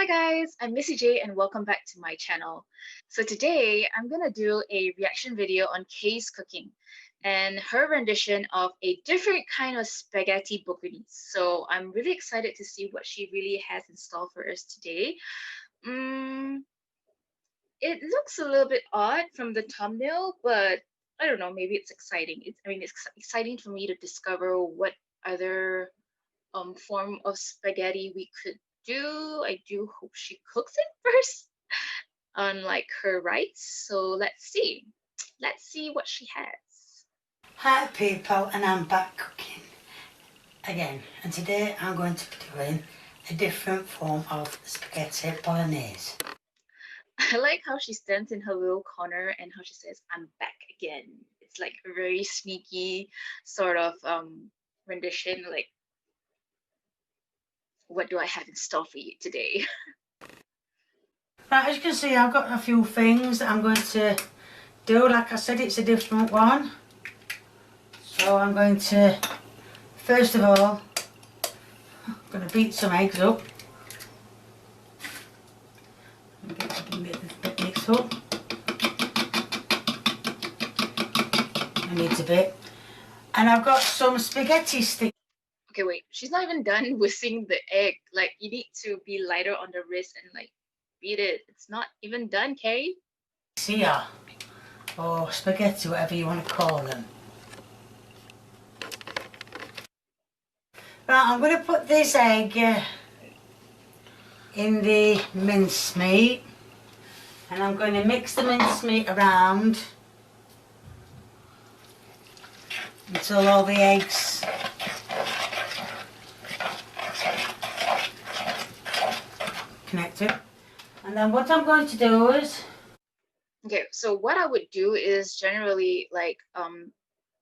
Hi guys, I'm Missy J and welcome back to my channel. So today I'm gonna do a reaction video on Kay's cooking and her rendition of a different kind of spaghetti bolognese. So I'm really excited to see what she really has in store for us today. It looks a little bit odd from the thumbnail, but I don't know, maybe it's exciting. It's exciting for me to discover what other form of spaghetti we could do. I do hope she cooks it first, unlike her rice. So let's see. Let's see what she has. Hi people, and I'm back cooking again, and today I'm going to be doing a different form of spaghetti bolognese. I like how she stands in her little corner and how she says, "I'm back again." It's like a very sneaky sort of rendition, like, what do I have in store for you today? Right, as you can see, I've got a few things that I'm going to do. Like I said, it's a different one. So I'm going to, first of all, I'm going to beat some eggs up. Get a bit mixed up. It needs a bit. And I've got some spaghetti sticks. Okay, wait, she's not even done whisking the egg. Like, you need to be lighter on the wrist and like beat it. It's not even done, Kay. Here, or spaghetti, whatever you want to call them. Right, I'm going to put this egg in the mincemeat, and I'm going to mix the mincemeat around until all the eggs connected. And then what I'm going to do is, Okay, so what I would do is generally like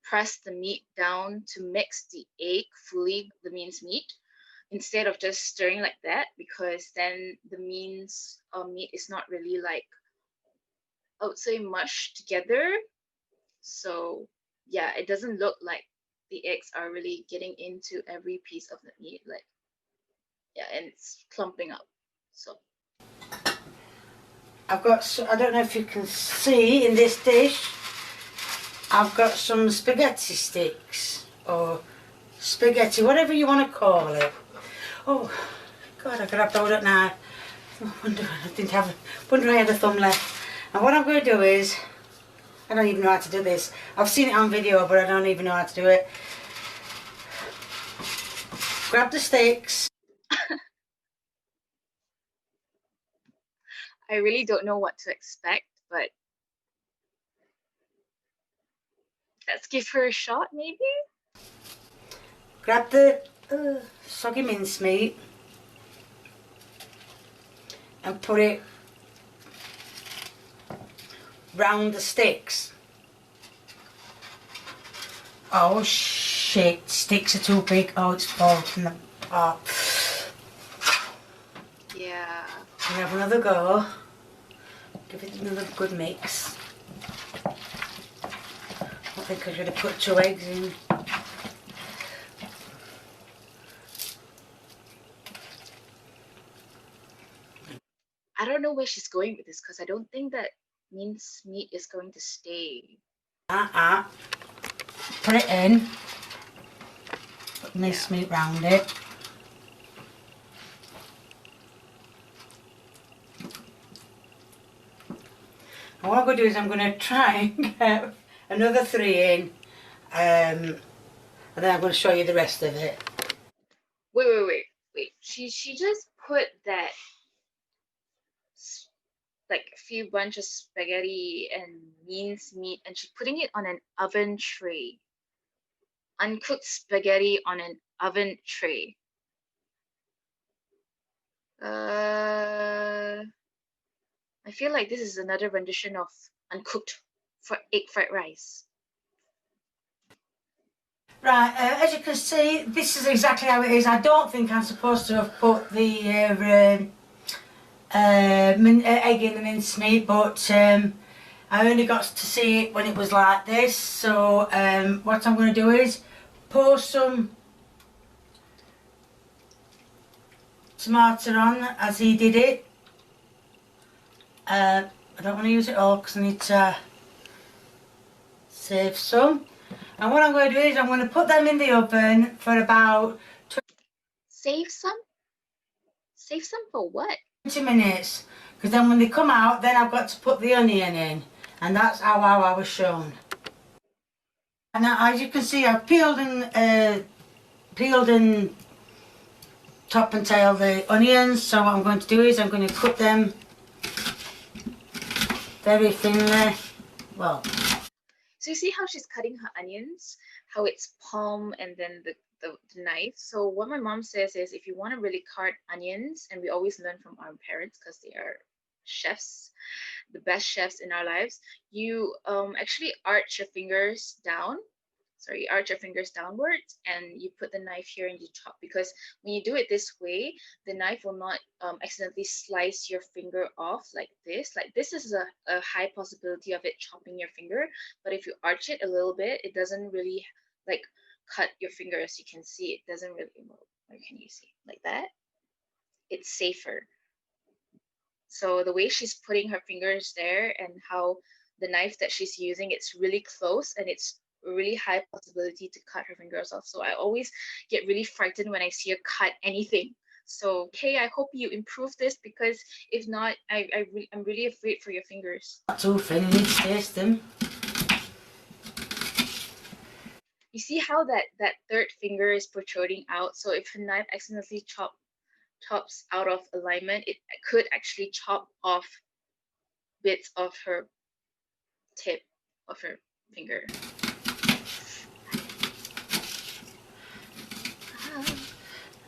press the meat down to mix the egg fully, the minced meat, instead of just stirring like that, because then the minced meat is not really like, I would say, mushed together. So yeah, it doesn't look like the eggs are really getting into every piece of the meat, like, yeah, and it's clumping up. So I've got, I don't know if you can see in this dish, I've got some spaghetti sticks, or spaghetti, whatever you want to call it. Oh God, I grabbed hold of that knife. Wonder I had a thumb left. And what I'm going to do is, I don't even know how to do this. I've seen it on video, but I don't even know how to do it. Grab the sticks. I really don't know what to expect, but let's give her a shot, maybe? Grab the soggy mincemeat and put it round the sticks. Oh shit, sticks are too big. Oh, it's falling from the pot. Yeah. We have another go. Give it another good mix. I think I should have put 2 eggs in. I don't know where she's going with this, because I don't think that minced meat is going to stay. Put it in. Put minced meat round it. And what I'm going to do is I'm going to try and get another 3 in, and then I'm going to show you the rest of it. Wait. She just put that like a few bunch of spaghetti and minced meat, and she's putting it on an oven tray. Uncooked spaghetti on an oven tray. I feel like this is another rendition of uncooked egg fried rice. Right, as you can see, this is exactly how it is. I don't think I'm supposed to have put the egg in the mincemeat, but I only got to see it when it was like this. So what I'm going to do is pour some tomato on as he did it. I don't want to use it all because I need to save some. And what I'm going to do is I'm going to put them in the oven for about Save some? Save some for what? 20 minutes. Because then when they come out, then I've got to put the onion in. And that's how I was shown. And now, as you can see, I've peeled and top and tail the onions. So what I'm going to do is I'm going to cut them very thinly. Well, so you see how she's cutting her onions, how it's palm and then the knife. So what my mom says is, if you want to really cut onions, and we always learn from our parents because they are chefs, the best chefs in our lives, you actually arch your fingers down. Sorry, arch your fingers downwards, and you put the knife here and you chop, because when you do it this way, the knife will not accidentally slice your finger off like this. Like this is a high possibility of it chopping your finger, but if you arch it a little bit, it doesn't really like cut your finger. As you can see, it doesn't really, where can you see, like that? It's safer. So the way she's putting her fingers there and how the knife that she's using, it's really close and it's really high possibility to cut her fingers off. So I always get really frightened when I see her cut anything. So Kay, I hope you improve this, because if not, I'm really afraid for your fingers. not too thin, you need to taste them. You see how that third finger is protruding out? So if her knife accidentally chops out of alignment, it could actually chop off bits of her tip of her finger.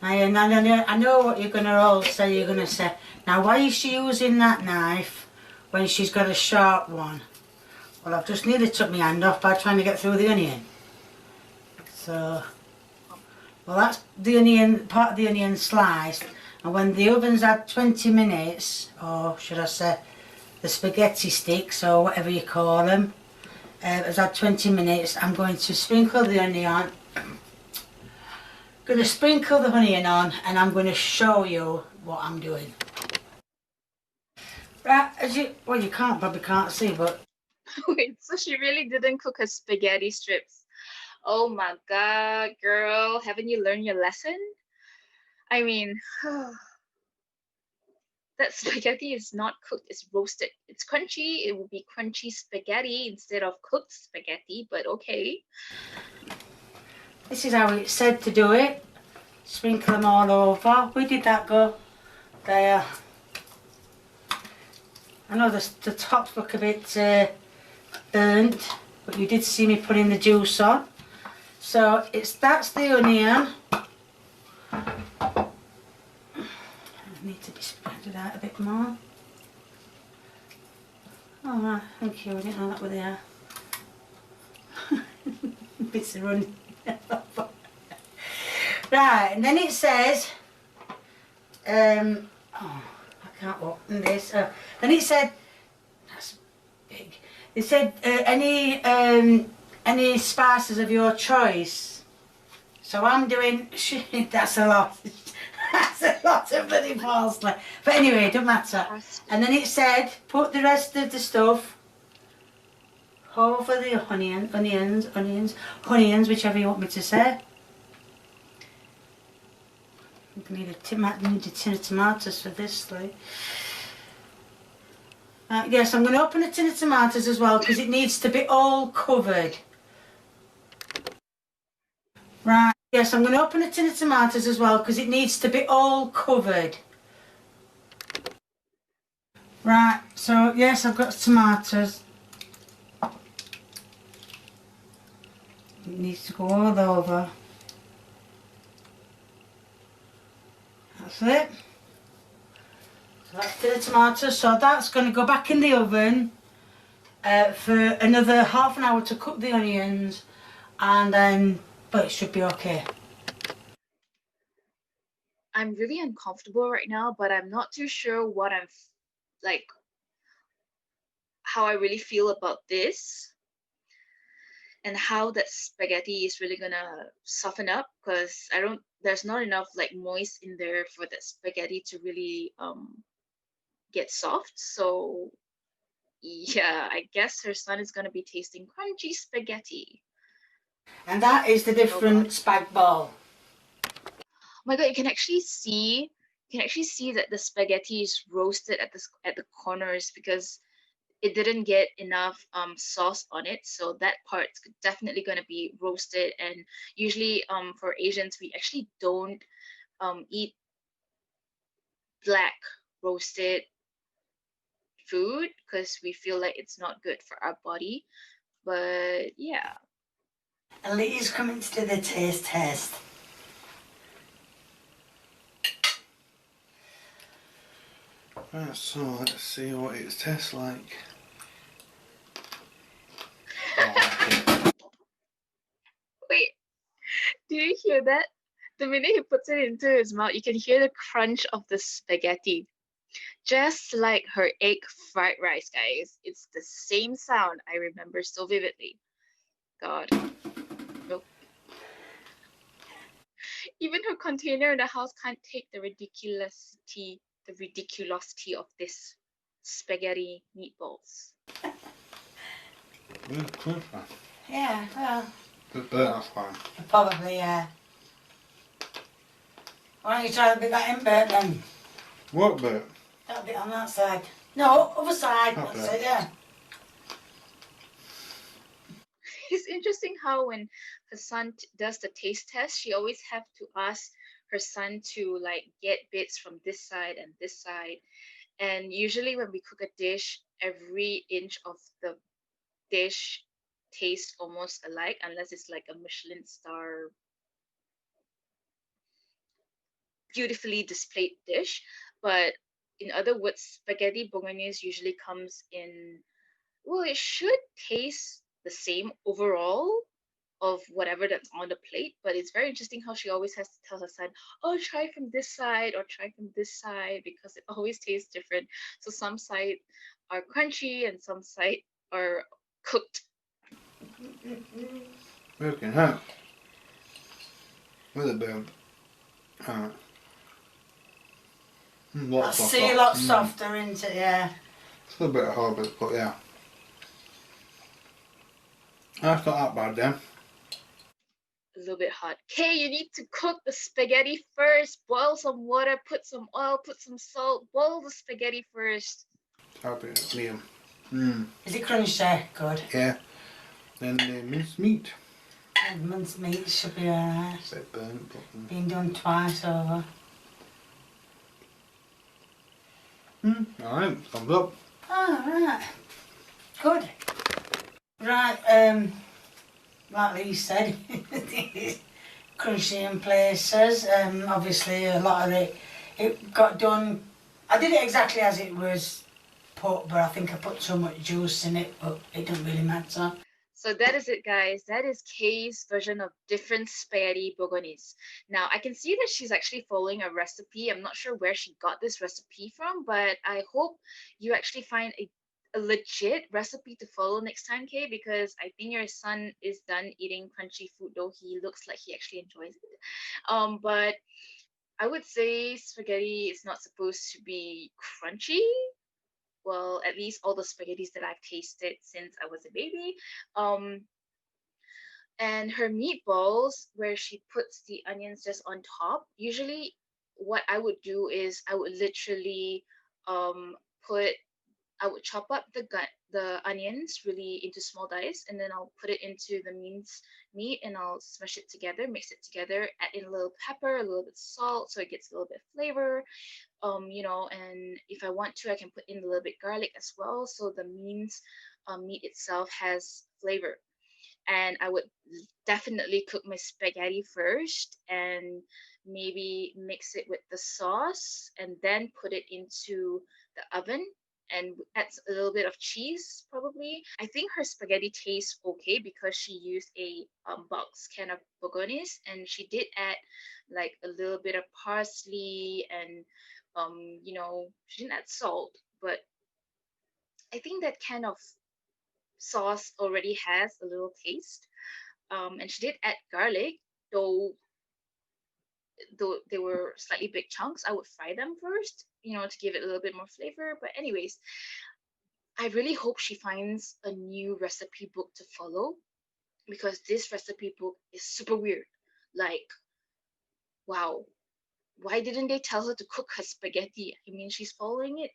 I know what you're going to all say. You're going to say, now why is she using that knife when she's got a sharp one? Well, I've just nearly took my hand off by trying to get through the onion. So, well, that's the onion, part of the onion sliced. And when the oven's had 20 minutes, or should I say the spaghetti sticks or whatever you call them, has had 20 minutes, I'm going to sprinkle the onion. Going to sprinkle the onion on, and I'm going to show you what I'm doing. Right, well, you probably can't see, but wait, so she really didn't cook her spaghetti strips? Oh my god, girl, haven't you learned your lesson? I mean, that spaghetti is not cooked, it's roasted. It's crunchy, it will be crunchy spaghetti instead of cooked spaghetti, but okay. This is how it's said to do it. Sprinkle them all over. Where did that go? There. I know the tops look a bit burnt, but you did see me putting the juice on. So that's the onion. I need to be spread out a bit more. Oh right, thank you. I didn't know that were there. Bits of running. Right, and then it says, oh, I can't open this. Then it said, that's big. It said any spices of your choice. So I'm doing. That's a lot. That's a lot of bloody parsley. But anyway, it don't matter. And then it said, put the rest of the stuff over the onions, whichever you want me to say. I need a tin of tomatoes for this, like. Yes, I'm going to open a tin of tomatoes as well because it needs to be all covered. Right, yes, I'm going to open a tin of tomatoes as well because it needs to be all covered. Right, so yes, I've got tomatoes. It needs to go all over. That's it. So that's the tomatoes. So that's going to go back in the oven for another half an hour to cook the onions, and then, but it should be okay. I'm really uncomfortable right now, but I'm not too sure what I'm like, how I really feel about this and how that spaghetti is really gonna soften up, because I don't there's not enough like moist in there for the spaghetti to really get soft. So yeah, I guess her son is gonna be tasting crunchy spaghetti. And that is the Oh God. different spag bol. Oh my God, you can actually see that the spaghetti is roasted at the corners because it didn't get enough sauce on it, so that part's definitely going to be roasted. And usually for Asians we actually don't eat black roasted food because we feel like it's not good for our body. But yeah. And Lee's coming to do the taste test. Right, so let's see what it tastes like. Wait, do you hear that? The minute he puts it into his mouth, you can hear the crunch of the spaghetti. Just like her egg fried rice, guys. It's the same sound I remember so vividly. God. Nope. Even her container in the house can't take the ridiculosity of this spaghetti meatballs. Yeah, well, But that's fine. probably, yeah. Why don't you try the bit that in bit then? What bit? That bit on that side. No, other side. That That's bit. it, yeah. It's interesting how when her son does the taste test, she always have to ask her son to like get bits from this side and this side. And usually when we cook a dish, every inch of the dish tastes almost alike unless it's like a Michelin star beautifully displayed dish. But in other words, spaghetti bolognese usually comes in, well, it should taste the same overall of whatever that's on the plate, but it's very interesting how she always has to tell her son, oh, try from this side or try from this side because it always tastes different. So some sides are crunchy and some sides are cooked. Working out. With a bit of I see a lot softer, isn't it? Yeah. It's a little bit hard, but yeah. That's not that bad then. A little bit hot. Okay, you need to cook the spaghetti first. Boil some water, put some oil, put some salt. Boil the spaghetti first. I'll be medium. Is it crunchy? Good. Yeah. Then the minced meat. And minced meat should be alright. It's a bit burnt, but Been done twice over. alright, thumbs up. Oh, right. Good. Right, like Lee said, crunchy in places. Obviously, a lot of it got done. I did it exactly as it was put, but I think I put so much juice in it, but it doesn't really matter. So that is it, guys. That is Kay's version of different spaghetti bolognese. Now, I can see that she's actually following a recipe. I'm not sure where she got this recipe from, but I hope you actually find a legit recipe to follow next time, Kay, because I think your son is done eating crunchy food, though he looks like he actually enjoys it. But I would say spaghetti is not supposed to be crunchy. Well, at least all the spaghettis that I've tasted since I was a baby. And her meatballs, where she puts the onions just on top, usually what I would do is I would literally um, put I would chop up the onions really into small dice, and then I'll put it into the minced meat, and I'll smash it together, mix it together, add in a little pepper, a little bit of salt, so it gets a little bit of flavor. And if I want to, I can put in a little bit garlic as well, so the minced meat itself has flavor. And I would definitely cook my spaghetti first and maybe mix it with the sauce and then put it into the oven and add a little bit of cheese probably. I think her spaghetti tastes okay because she used a box can of bolognese, and she did add like a little bit of parsley and she didn't add salt, but I think that kind of sauce already has a little taste. And she did add garlic, though though they were slightly big chunks, I would fry them first, you know, to give it a little bit more flavor. But anyways, I really hope she finds a new recipe book to follow, because this recipe book is super weird. Like, wow, why didn't they tell her to cook her spaghetti? I mean, she's following it.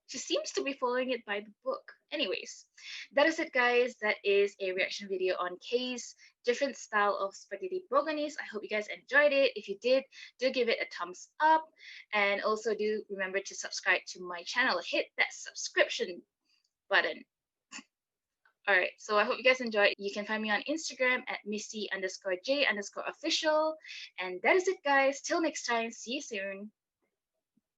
She seems to be following it by the book. Anyways, that is it, guys. That is a reaction video on Kay's different style of spaghetti bolognese. I hope you guys enjoyed it. If you did, do give it a thumbs up. And also do remember to subscribe to my channel. Hit that subscription button. Alright, so I hope you guys enjoyed. You can find me on Instagram at Missy_J_official. And that is it, guys. Till next time, see you soon.